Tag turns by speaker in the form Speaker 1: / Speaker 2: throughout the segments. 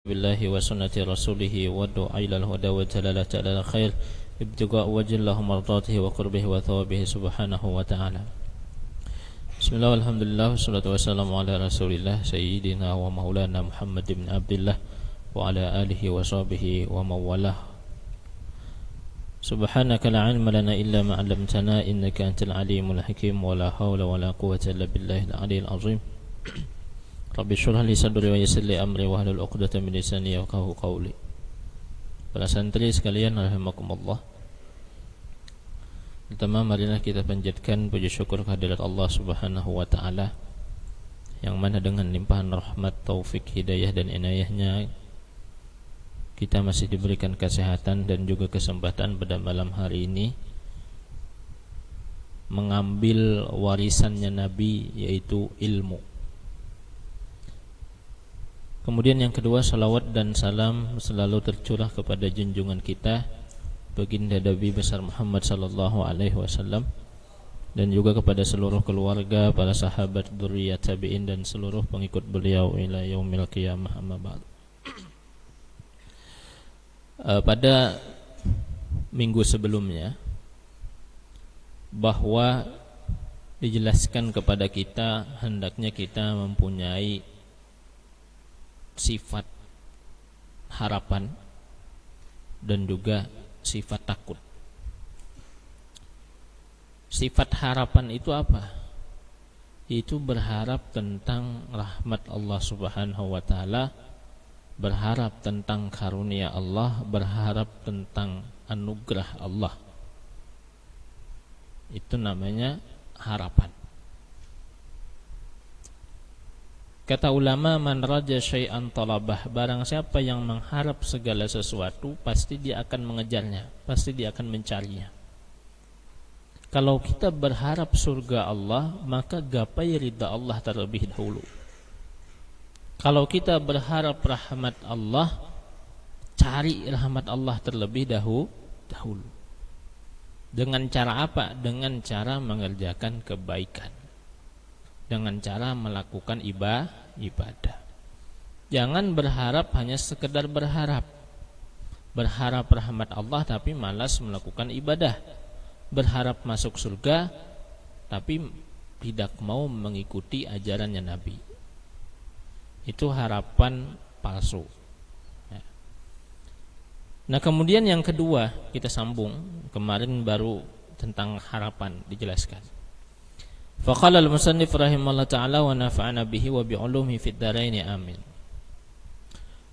Speaker 1: بالله وسنة رسوله والدعاء إلى الهدى والدلالة على الخير ابتغاء وجه الله مرضاته وقربه وثوابه سبحانه وتعالى. بسم الله والحمد لله والصلاة والسلام على رسول الله سيدنا ومولانا محمد بن عبد الله وعلى آله وصحبه ومن والاه. سبحانك لا علم لنا إلا ما علمتنا إنك أنت العليم الحكيم ولا حول ولا قوة إلا بالله العلي العظيم. Rabbi syrah li sadri wa yassir li amri wahlul 'uqdatam min lisani yafqahu qawli. Para santri sekalian rahimakumullah. Pertama marilah kita panjatkan puji syukur kehadirat Allah Subhanahu wa taala yang mana dengan limpahan rahmat, taufik, hidayah dan inayahnya kita masih diberikan kesehatan dan juga kesempatan pada malam hari ini mengambil warisannya Nabi, yaitu ilmu. Kemudian yang kedua, salawat dan salam selalu tercurah kepada junjungan kita baginda Nabi besar Muhammad sallallahu alaihi wasallam dan juga kepada seluruh keluarga, para sahabat, dzurriyyat tabi'in dan seluruh pengikut beliau ila yaumil qiyamah, amma ba'd. Pada minggu sebelumnya bahwa dijelaskan kepada kita hendaknya kita mempunyai sifat harapan dan juga sifat takut. Sifat harapan itu apa? Itu berharap tentang rahmat Allah Subhanahu wa taala, berharap tentang karunia Allah, berharap tentang anugerah Allah. Itu namanya harapan. Kata ulama, man raja syai'an talabah, barang siapa yang mengharap segala sesuatu pasti dia akan mengejarnya, pasti dia akan mencarinya. Kalau kita berharap surga Allah, maka gapai ridha Allah terlebih dahulu. Kalau kita berharap rahmat Allah, cari rahmat Allah terlebih dahulu. Dengan cara apa? Dengan cara mengerjakan kebaikan, dengan cara melakukan ibadah. Jangan berharap hanya sekedar berharap rahmat Allah tapi malas melakukan ibadah, berharap masuk surga tapi tidak mau mengikuti ajarannya Nabi. Itu harapan palsu. Nah, kemudian yang kedua, kita sambung, kemarin baru tentang harapan dijelaskan. Faqala al-musannif rahimahullah ta'ala wa nafa'ana bihi wa bi'ulumihi fid dharain amin.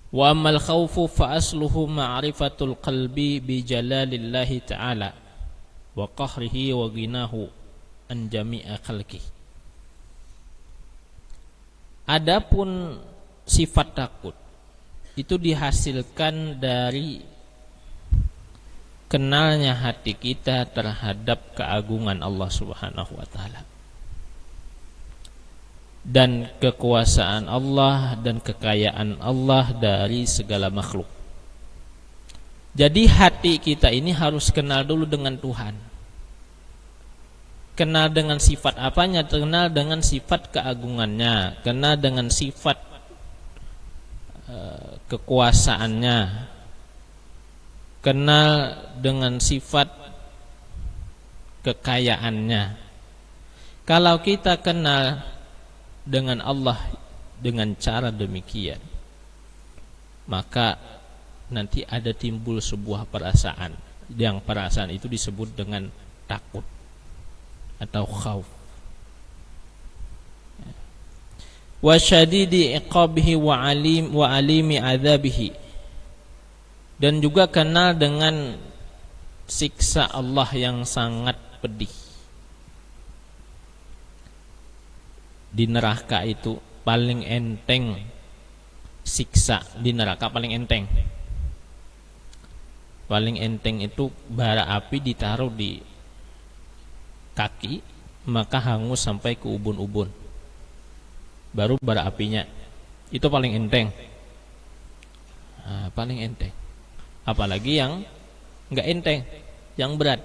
Speaker 1: Wa ammal khawfu fa asluhu ma'rifatul qalbi bi jalalillahi ta'ala wa qahrihi wa ghinahu an jami'a khalqih. Adapun sifat takut itu dihasilkan dari kenalnya hati kita terhadap keagungan Allah Subhanahu wa taala dan kekuasaan Allah dan kekayaan Allah dari segala makhluk. Jadi hati kita ini harus kenal dulu dengan Tuhan. Kenal dengan sifat apanya? Kenal dengan sifat keagungannya, kenal dengan sifat kekuasaannya, kenal dengan sifat kekayaannya. Kalau kita kenal dengan Allah dengan cara demikian, maka nanti ada timbul sebuah perasaan, yang perasaan itu disebut dengan takut atau khauf. Wa syadidi iqabihi wa alimi adzabihi, dan juga kenal dengan siksa Allah yang sangat pedih. Di neraka itu paling enteng, siksa di neraka paling enteng. Paling enteng itu bara api ditaruh di kaki, maka hangus sampai ke ubun-ubun. Baru bara apinya. Itu paling enteng. Nah, paling enteng. Apalagi yang enggak enteng, yang berat.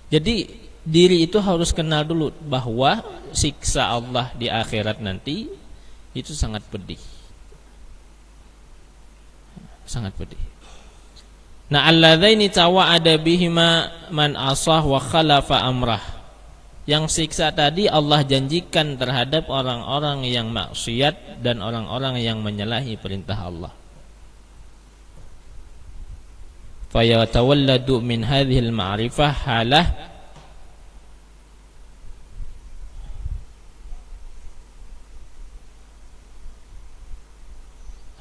Speaker 1: Jadi diri itu harus kenal dulu bahwa siksa Allah di akhirat nanti itu sangat pedih. sangat pedih. Nah, alladzaini tawa'ada bihima man asah wa khalafa amrah. Yang siksa tadi Allah janjikan terhadap orang-orang yang maksiat dan orang-orang yang menyalahi perintah Allah. Fa yatawalladu min hadhil ma'rifah halah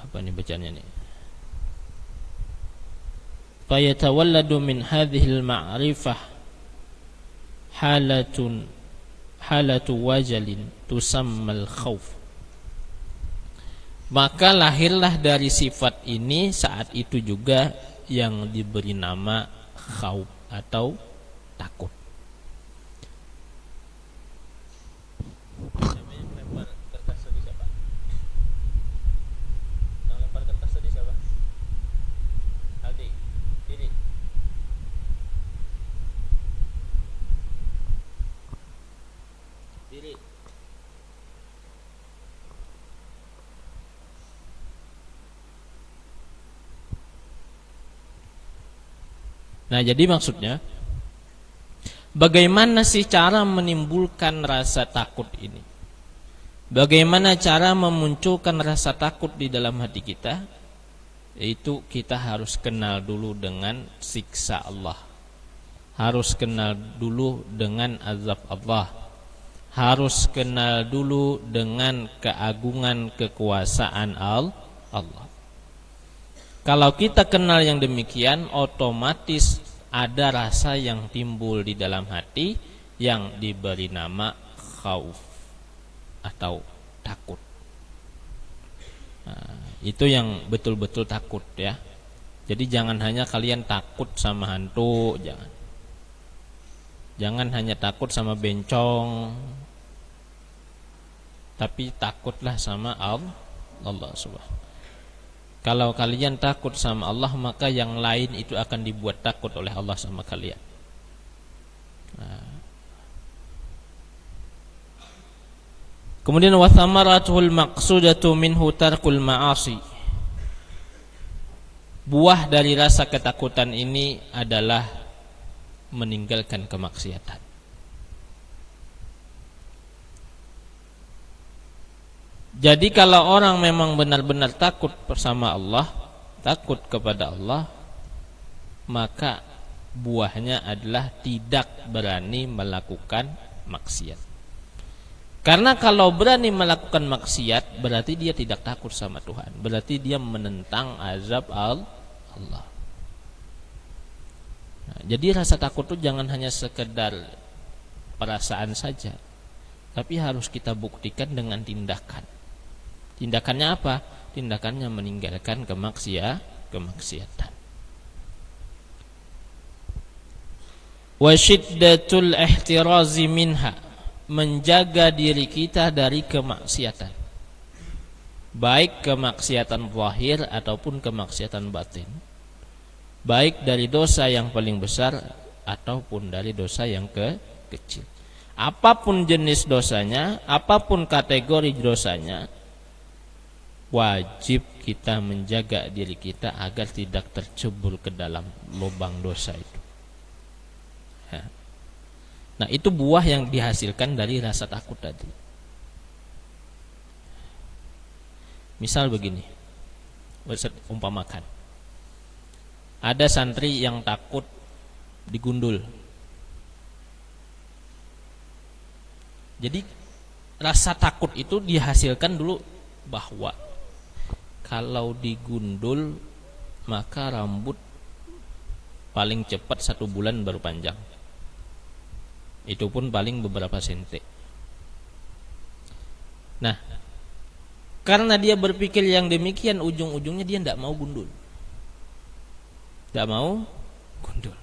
Speaker 1: apa nih bacanya nih? Fa yatawalladu min hadhil ma'rifah halatu wajalin tusammal khauf. Maka lahirlah dari sifat ini saat itu juga yang diberi nama khauf atau takut. Nah, jadi maksudnya bagaimana sih cara menimbulkan rasa takut ini? Bagaimana cara memunculkan rasa takut di dalam hati kita? Yaitu kita harus kenal dulu dengan siksa Allah. Harus kenal dulu dengan azab Allah. Harus kenal dulu dengan keagungan kekuasaan Allah. Kalau kita kenal yang demikian, otomatis ada rasa yang timbul di dalam hati yang diberi nama khauf atau takut. Nah, itu yang betul-betul takut ya. Jadi jangan hanya kalian takut sama hantu, jangan hanya takut sama bencong, tapi takutlah sama Allah Subhanahu. Kalau kalian takut sama Allah, maka yang lain itu akan dibuat takut oleh Allah sama kalian. Nah. Kemudian wathamaratul maqsudatu minhu tarkul ma'asi. Buah dari rasa ketakutan ini adalah meninggalkan kemaksiatan. Jadi kalau orang memang benar-benar takut bersama Allah, takut kepada Allah, maka buahnya adalah tidak berani melakukan maksiat. Karena kalau berani melakukan maksiat, berarti dia tidak takut sama Tuhan, berarti dia menentang azab Allah. Nah, jadi rasa takut itu jangan hanya sekedar perasaan saja, tapi harus kita buktikan dengan tindakan. Tindakannya apa? Tindakannya meninggalkan kemaksiatan. Wa syiddatul ihtirazi minha, menjaga diri kita dari kemaksiatan. Baik kemaksiatan zahir ataupun kemaksiatan batin. Baik dari dosa yang paling besar ataupun dari dosa yang kecil. Apapun jenis dosanya, apapun kategori dosanya, wajib kita menjaga diri kita agar tidak tercebur ke dalam lubang dosa itu. Nah, itu buah yang dihasilkan dari rasa takut tadi. Misal begini, umpamakan ada santri yang takut digundul. Jadi rasa takut itu dihasilkan dulu bahwa kalau digundul maka rambut paling cepat 1 bulan baru panjang. Itu pun paling beberapa senti. Nah, karena dia berpikir yang demikian, ujung-ujungnya dia tidak mau gundul. Tidak mau gundul.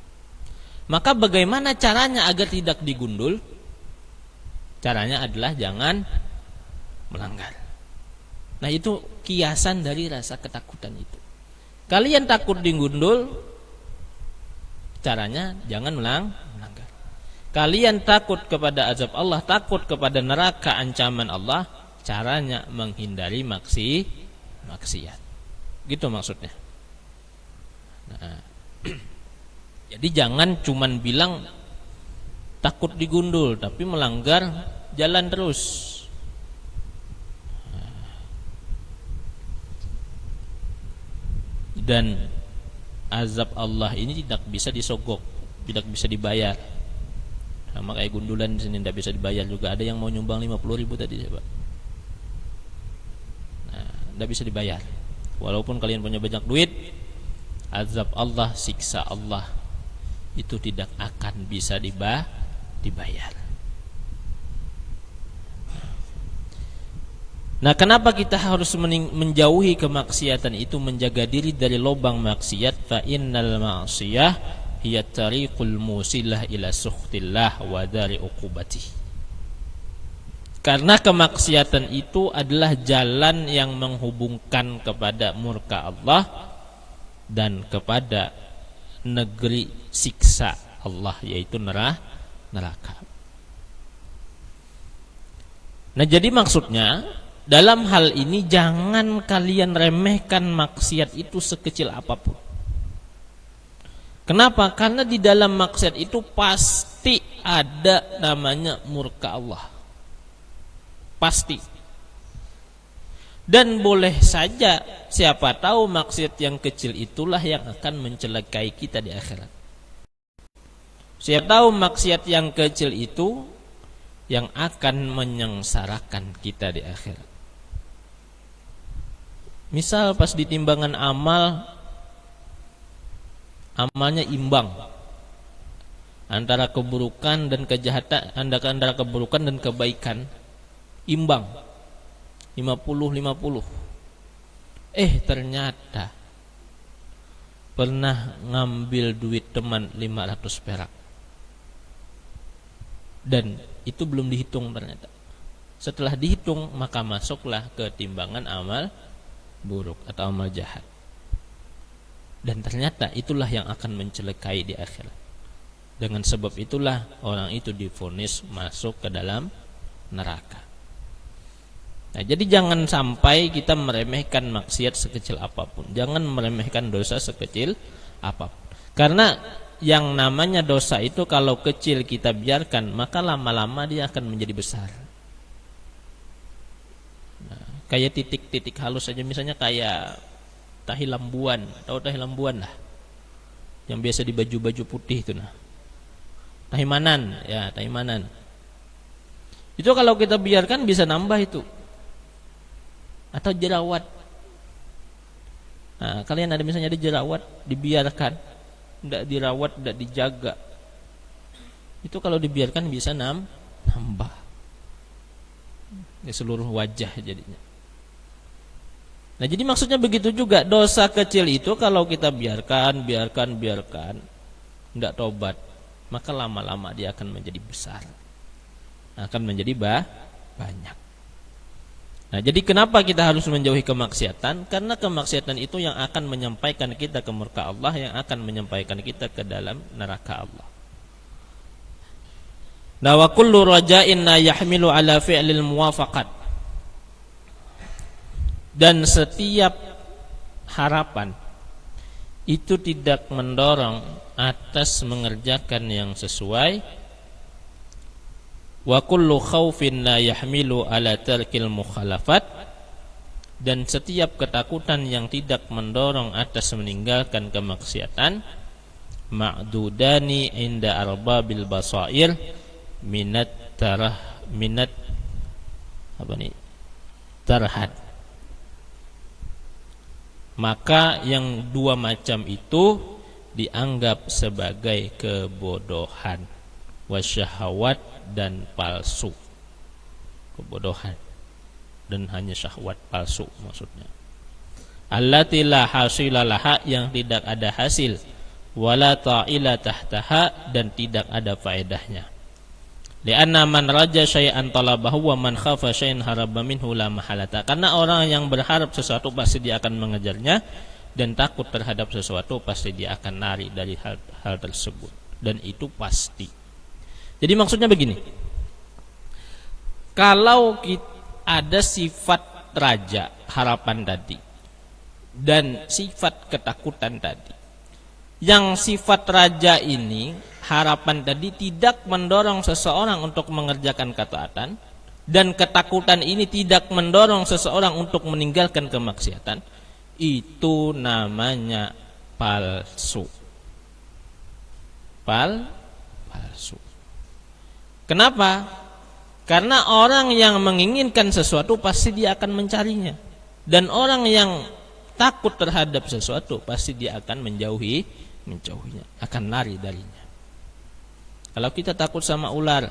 Speaker 1: Maka bagaimana caranya agar tidak digundul? Caranya adalah jangan melanggar. Nah, itu kiasan dari rasa ketakutan itu. Kalian takut digundul, caranya jangan melanggar. Kalian takut kepada azab Allah, takut kepada neraka ancaman Allah, caranya menghindari maksiat. Gitu maksudnya. Nah, jadi jangan cuman bilang takut digundul tapi melanggar jalan terus. Dan azab Allah ini tidak bisa disogok, tidak bisa dibayar. Sama kayak gundulan di sini tidak bisa dibayar juga. Ada yang mau nyumbang 50.000 tadi, Pak. Nah, tidak bisa dibayar. Walaupun kalian punya banyak duit, azab Allah, siksa Allah itu tidak akan bisa dibayar. Nah, kenapa kita harus menjauhi kemaksiatan itu, menjaga diri dari lubang maksiat? Fa innal ma'siyah hiya tariqul musilah ila sukhtillah wa dari uqubati. Karena kemaksiatan itu adalah jalan yang menghubungkan kepada murka Allah dan kepada negeri siksa Allah, yaitu neraka. Nah, jadi maksudnya dalam hal ini jangan kalian remehkan maksiat itu sekecil apapun. Kenapa? Karena di dalam maksiat itu pasti ada namanya murka Allah. Pasti. Dan boleh saja, siapa tahu maksiat yang kecil itulah yang akan mencelakai kita di akhirat. Siapa tahu maksiat yang kecil itu yang akan menyengsarakan kita di akhirat. Misal pas di timbangan amalnya imbang antara keburukan dan kejahatan, antara keburukan dan kebaikan, imbang 50-50. Ternyata pernah ngambil duit teman 500 perak dan itu belum dihitung ternyata. Setelah dihitung maka masuklah ke timbangan amal buruk atau amal jahat. Dan ternyata itulah yang akan mencelakai di akhirat. Dengan sebab itulah orang itu divonis masuk ke dalam neraka. Nah, jadi jangan sampai kita meremehkan maksiat sekecil apapun. Jangan meremehkan dosa sekecil apapun. Karena yang namanya dosa itu kalau kecil kita biarkan, maka lama-lama dia akan menjadi besar. Kayak titik-titik halus saja, misalnya kayak tahi lambuan. Tahu tahi lambuan lah, yang biasa di baju-baju putih itu nah. Tahi manan, ya tahi manan. Itu kalau kita biarkan bisa nambah itu. Atau jerawat. Nah, kalian ada misalnya ada jerawat, dibiarkan, tidak dirawat, tidak dijaga. Itu kalau dibiarkan bisa nambah di seluruh wajah jadinya. Nah, jadi maksudnya begitu juga dosa kecil itu kalau kita biarkan tidak tobat, maka lama-lama dia akan menjadi besar, akan menjadi banyak. Nah, jadi kenapa kita harus menjauhi kemaksiatan? Karena kemaksiatan itu yang akan menyampaikan kita ke murka Allah, yang akan menyampaikan kita ke dalam neraka Allah. Nah, wa kullu raja'in la yahmilu ala fi'lil muwafaqat. Dan setiap harapan itu tidak mendorong atas mengerjakan yang sesuai. Wa kullu khaufin la yahmilu ala tarkil mukhalafat. Dan setiap ketakutan yang tidak mendorong atas meninggalkan kemaksiatan. Ma'dudani inda arbabil basair minat tarhad. Maka yang dua macam itu dianggap sebagai kebodohan, wasyahawat dan palsu. Kebodohan dan hanya syahwat palsu maksudnya. Allati la hasila laha, yang tidak ada hasil, wala ta'ila tahtaha, dan tidak ada faedahnya. Lianna man raja syai'an talabahu wa man khafa syai'an haraba minhu la mahalata. Karena orang yang berharap sesuatu pasti dia akan mengejarnya, dan takut terhadap sesuatu pasti dia akan lari dari hal tersebut, dan itu pasti. Jadi maksudnya begini, kalau ada sifat raja harapan tadi dan sifat ketakutan tadi, Yang sifat raja ini, harapan tadi tidak mendorong seseorang untuk mengerjakan ketaatan, dan ketakutan ini tidak mendorong seseorang untuk meninggalkan kemaksiatan, itu namanya palsu. Palsu. Kenapa? Karena orang yang menginginkan sesuatu pasti dia akan mencarinya, dan orang yang takut terhadap sesuatu pasti dia akan menjauhinya, akan lari darinya. Kalau kita takut sama ular,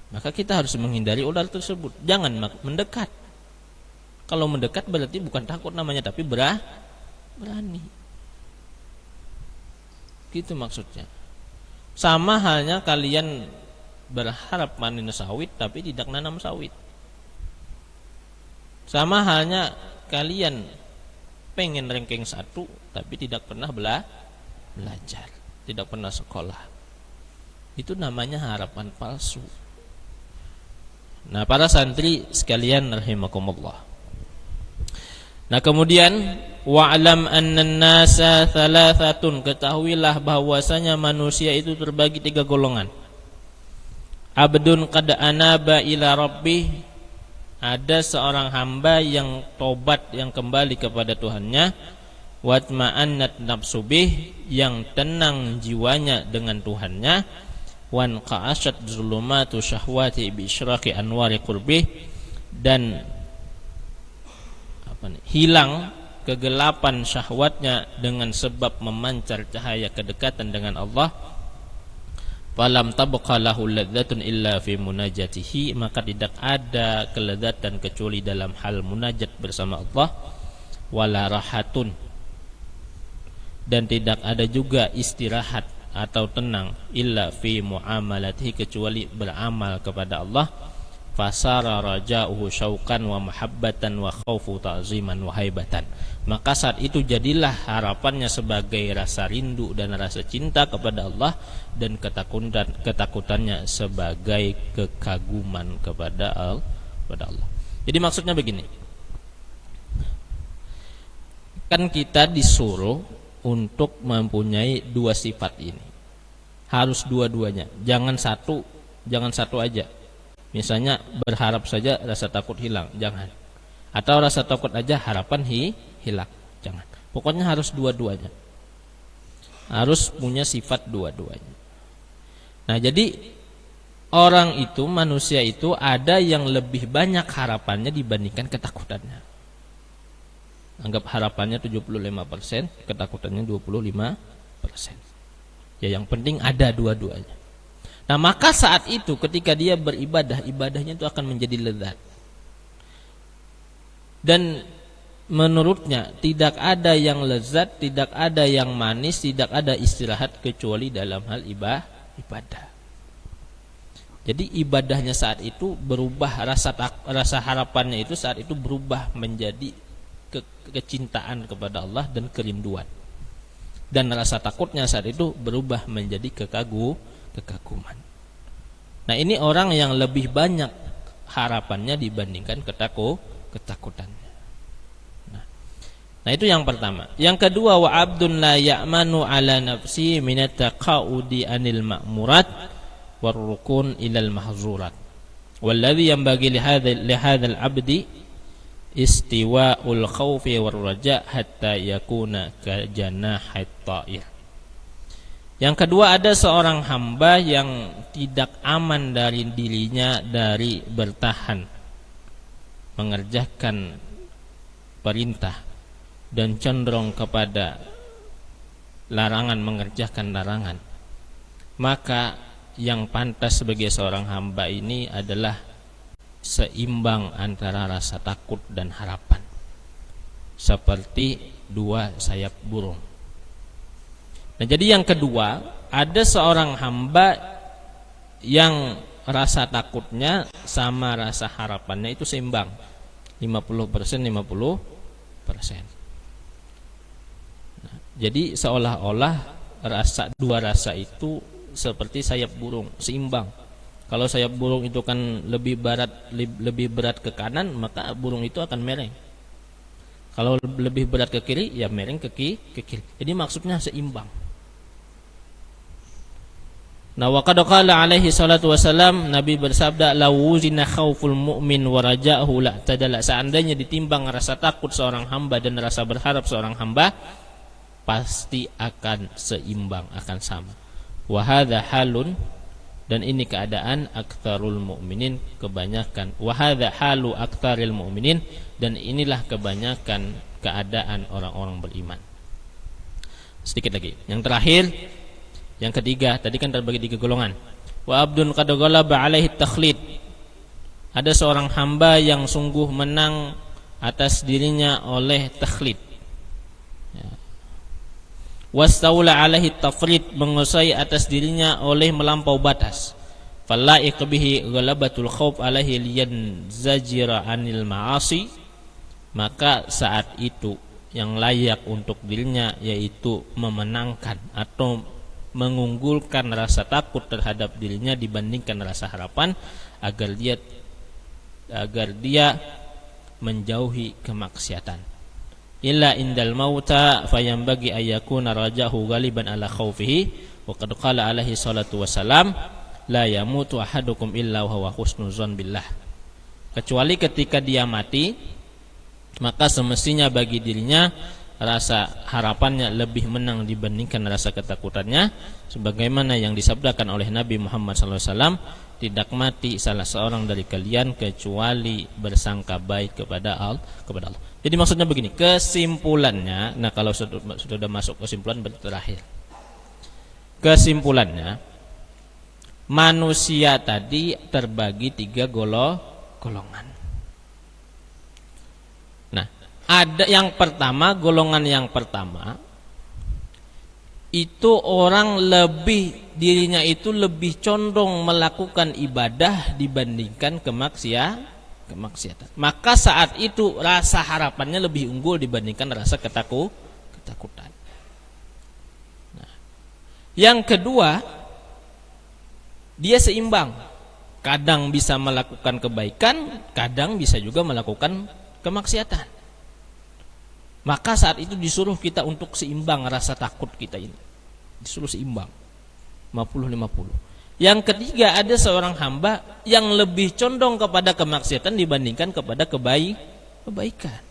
Speaker 1: maka kita harus menghindari ular tersebut, jangan mendekat. Kalau mendekat berarti bukan takut namanya, tapi berani. Gitu maksudnya. Sama halnya kalian berharap panen sawit tapi tidak nanam sawit. Sama halnya kalian pengen ranking 1 tapi tidak pernah belajar, tidak pernah sekolah. Itu namanya harapan palsu. Nah, para santri sekalian rahimakumullah. Nah, kemudian wa'lam annan nasa thalathatun, ketahuilah bahwasanya manusia itu terbagi 3 golongan. Abdun qad anaba ila rabbih, ada seorang hamba yang tobat, yang kembali kepada Tuhannya. Watma'annat nafsu bih, yang tenang jiwanya dengan Tuhannya. Wan qa'asyat zulumatu syahwati bi isyraqi anwari qurbih, dan hilang kegelapan syahwatnya dengan sebab memancar cahaya kedekatan dengan Allah. Falam tabqa lahu ladzatun illa fi munajatihi, maka tidak ada kelezatan kecuali dalam hal munajat bersama Allah. Wala rahatun, dan tidak ada juga istirahat atau tenang illa fi muamalatihi, kecuali beramal kepada Allah. Fasara raja'uhu syauqan wa mahabbatan wa khaufu ta'ziman wa haibatan, maka saat itu jadilah harapannya sebagai rasa rindu dan rasa cinta kepada Allah, dan ketakutannya sebagai kekaguman kepada Allah. Jadi maksudnya begini, kan kita disuruh untuk mempunyai 2 sifat ini, harus dua-duanya, jangan satu aja. Misalnya berharap saja rasa takut hilang, jangan. Atau rasa takut aja harapan hilang, jangan. Pokoknya harus dua-duanya. Harus punya sifat dua-duanya. Nah, jadi orang itu, manusia itu ada yang lebih banyak harapannya dibandingkan ketakutannya. Anggap harapannya 75%, ketakutannya 25%. Ya, yang penting ada dua-duanya. Nah, maka saat itu ketika dia beribadah, ibadahnya itu akan menjadi lezat. Dan menurutnya tidak ada yang lezat, tidak ada yang manis, tidak ada istirahat kecuali dalam hal ibadah. Jadi ibadahnya saat itu berubah, rasa harapannya itu saat itu berubah menjadi kecintaan kepada Allah dan kerinduan. Dan rasa takutnya saat itu berubah menjadi kekaguman. Nah, ini orang yang lebih banyak harapannya dibandingkan ketakutannya. Nah, itu yang pertama. Yang kedua, wa abdun la ya'manu ala nafsi minat taqaudi anil ma'murat warrukun ilal mahzurat. Walladhi yanbaghi li hadzal abdi istiwa'ul khaufi warraja hatta yakuna ka janahit ta'ir. Yang kedua, ada seorang hamba yang tidak aman dari dirinya dari bertahan mengerjakan perintah dan cenderung kepada larangan, mengerjakan larangan. Maka yang pantas sebagai seorang hamba ini adalah seimbang antara rasa takut dan harapan, seperti 2 sayap burung. Nah, jadi yang kedua, ada seorang hamba yang rasa takutnya sama rasa harapannya itu seimbang, 50%, 50%. Nah, jadi seolah-olah dua rasa itu seperti sayap burung, seimbang. Kalau sayap burung itu kan lebih berat ke kanan, maka burung itu akan mereng. Kalau lebih berat ke kiri, ya mereng ke kiri. Jadi maksudnya seimbang. Nah, wa qad qala alaihi salatu wasalam, Nabi bersabda, "La wuzina khauful mu'min wa raja'uhu la tadala." Seandainya ditimbang rasa takut seorang hamba dan rasa berharap seorang hamba, pasti akan seimbang, akan sama. Wa hadza halun, dan ini keadaan aktsarul mu'minin, kebanyakan. Wa hadza halu aktsaril mu'minin, dan inilah kebanyakan keadaan orang-orang beriman. Sedikit lagi. Yang terakhir, yang ketiga, tadi kan terbagi 3 golongan. Wa abdun qad ghalaba alaihi takhlid. Ada seorang hamba yang sungguh menang atas dirinya oleh takhlid. Ya. Wastaula alaihi tafrid, menguasai atas dirinya oleh melampau batas. Falaiq bihi ghalabatul khauf alaihi liyanzajira anil ma'asi. Maka saat itu yang layak untuk dirinya yaitu memenangkan atau mengunggulkan rasa takut terhadap dirinya dibandingkan rasa harapan, agar dia menjauhi kemaksiatan. Illa indal mauta fayambagi ayyakuna rajahu ghaliban ala khaufihi, wa qad qala alaihi salatu wassalam, la yamutu ahadukum illa wa huwa husnuzan billah. Kecuali ketika dia mati, maka semestinya bagi dirinya rasa harapannya lebih menang dibandingkan rasa ketakutannya, sebagaimana yang disabdakan oleh Nabi Muhammad SAW, tidak mati salah seorang dari kalian kecuali bersangka baik kepada Allah. Jadi maksudnya begini, kesimpulannya, nah kalau sudah masuk kesimpulan berarti terakhir. Kesimpulannya, manusia tadi terbagi 3 golongan. Ada yang pertama, golongan yang pertama itu orang dirinya itu lebih condong melakukan ibadah dibandingkan kemaksiatan. Maka saat itu rasa harapannya lebih unggul dibandingkan rasa ketakutan. Nah, yang kedua, dia seimbang. Kadang bisa melakukan kebaikan, kadang bisa juga melakukan kemaksiatan. Maka saat itu disuruh kita untuk seimbang rasa takut kita ini. Disuruh seimbang 50-50. Yang ketiga, ada seorang hamba yang lebih condong kepada kemaksiatan dibandingkan kepada kebaikan.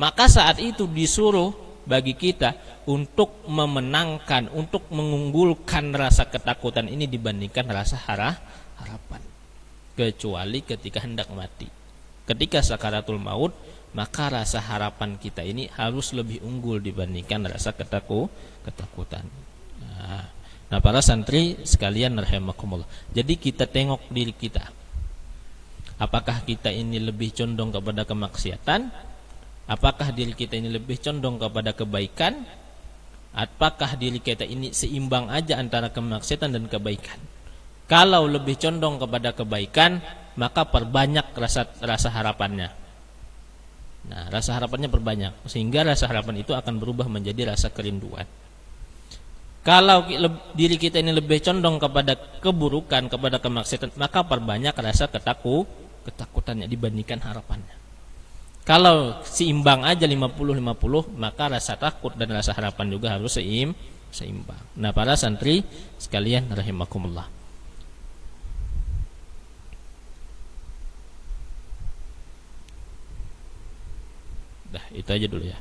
Speaker 1: Maka saat itu disuruh bagi kita untuk memenangkan, untuk mengunggulkan rasa ketakutan ini dibandingkan rasa harapan. Kecuali ketika hendak mati. Ketika sakaratul maut, maka rasa harapan kita ini harus lebih unggul dibandingkan rasa ketakutan. Nah, para santri sekalian rahimakumullah. Jadi kita tengok diri kita. Apakah kita ini lebih condong kepada kemaksiatan? Apakah diri kita ini lebih condong kepada kebaikan? Apakah diri kita ini seimbang aja antara kemaksiatan dan kebaikan? Kalau lebih condong kepada kebaikan, maka perbanyak rasa harapannya. Nah, rasa harapannya perbanyak, sehingga rasa harapan itu akan berubah menjadi rasa kerinduan. Kalau diri kita ini lebih condong kepada keburukan, kepada kemaksiatan, maka perbanyak rasa ketakutannya dibandingkan harapannya. Kalau seimbang aja 50-50, maka rasa takut dan rasa harapan juga harus seimbang. Nah, para santri sekalian rahimakumullah. Dah, itu aja dulu ya.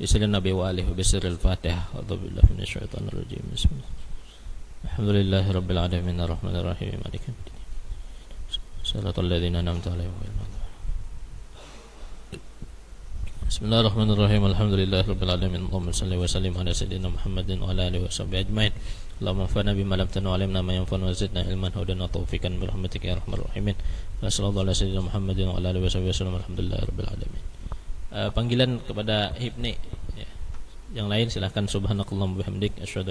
Speaker 1: Bismillahirrahmanirrahim. Nabi wa alihi bisiril Fatihah. A'udzubillahi minasyaitonir rajim. Bismillah. Alhamdulillahirabbil alamin arrahmanir rahim maliki yaumiddin. Shiratal ladzina an'amta 'alaihim ghairil maghdubi 'alaihim. Bismillahirrahmanirrahim. Alhamdulillahirabbil alamin. Allahumma shalli wa sallim ala sayyidina Muhammadin wa ala alihi washabbihi ajmain. Allahumma anfa'na bima 'allamtana wa 'allimna ma yanfa'una wa zidna ilman hudan wa tawfiqan bi rahmatika ya arhamar rahimin. Wassallallahu ala sayyidina Muhammadin wa ala alihi washabbihi wasallam. Alhamdulillahirabbil alamin. Panggilan kepada Hibni ya. Yang lain silahkan subhanakallahumma bihamdik asyhadu